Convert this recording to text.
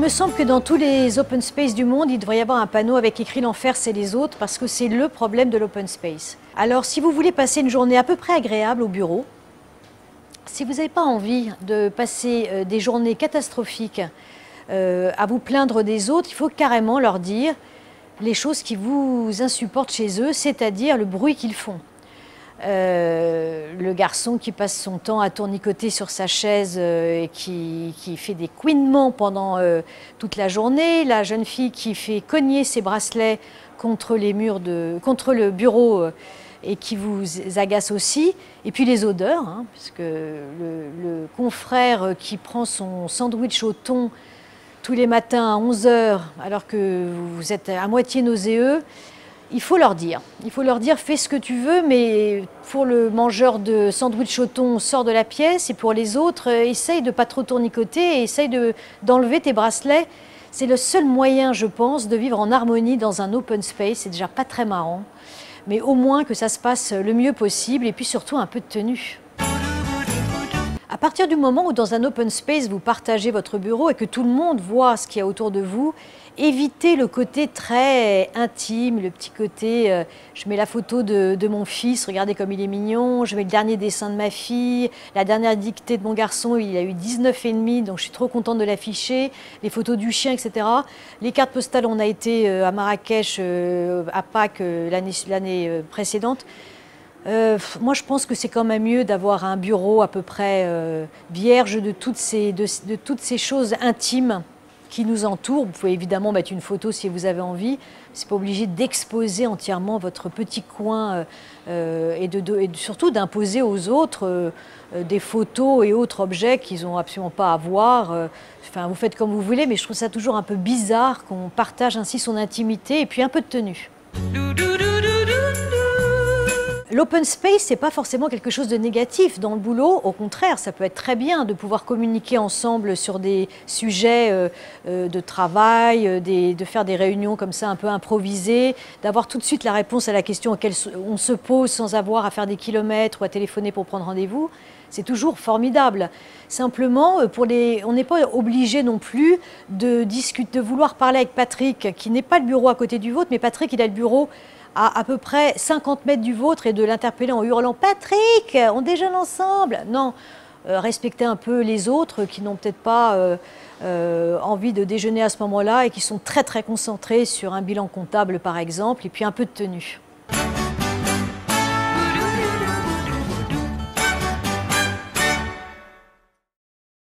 me semble que dans tous les open space du monde, il devrait y avoir un panneau avec écrit l'enfer c'est les autres parce que c'est le problème de l'open space. Alors si vous voulez passer une journée à peu près agréable au bureau, si vous n'avez pas envie de passer des journées catastrophiques à vous plaindre des autres, il faut carrément leur dire les choses qui vous insupportent chez eux, c'est-à-dire le bruit qu'ils font. Le garçon qui passe son temps à tournicoter sur sa chaise et qui fait des couinements pendant toute la journée, la jeune fille qui fait cogner ses bracelets contre le bureau et qui vous agace aussi, et puis les odeurs, hein, puisque le confrère qui prend son sandwich au thon tous les matins à 11 h alors que vous êtes à moitié nauséeux, il faut leur dire, fais ce que tu veux, mais pour le mangeur de sandwich au thon, sors de la pièce, et pour les autres, essaye de ne pas trop tournicoter, et essaye d'enlever tes bracelets. C'est le seul moyen, je pense, de vivre en harmonie dans un open space. C'est déjà pas très marrant, mais au moins que ça se passe le mieux possible, et puis surtout un peu de tenue. À partir du moment où dans un open space vous partagez votre bureau et que tout le monde voit ce qu'il y a autour de vous, évitez le côté très intime, le petit côté je mets la photo de mon fils, regardez comme il est mignon, je mets le dernier dessin de ma fille, la dernière dictée de mon garçon, il a eu 19,5 donc je suis trop contente de l'afficher, les photos du chien, etc. Les cartes postales, on a été à Marrakech à Pâques l'année précédente. Moi, je pense que c'est quand même mieux d'avoir un bureau à peu près vierge de toutes ces choses intimes qui nous entourent. Vous pouvez évidemment mettre une photo si vous avez envie. C'est pas obligé d'exposer entièrement votre petit coin et surtout d'imposer aux autres des photos et autres objets qu'ils n'ont absolument pas à voir. Enfin, vous faites comme vous voulez, mais je trouve ça toujours un peu bizarre qu'on partage ainsi son intimité et puis un peu de tenue. L'open space, c'est pas forcément quelque chose de négatif dans le boulot. Au contraire, ça peut être très bien de pouvoir communiquer ensemble sur des sujets de travail, de faire des réunions comme ça un peu improvisées, d'avoir tout de suite la réponse à la question auquel on se pose sans avoir à faire des kilomètres ou à téléphoner pour prendre rendez-vous. C'est toujours formidable. Simplement, on n'est pas obligé non plus de vouloir parler avec Patrick, qui n'est pas le bureau à côté du vôtre, mais Patrick, il a le bureau à peu près 50 mètres du vôtre et de l'interpeller en hurlant « Patrick, on déjeune ensemble !» Non, respectez un peu les autres qui n'ont peut-être pas envie de déjeuner à ce moment-là et qui sont très très concentrés sur un bilan comptable par exemple, et puis un peu de tenue.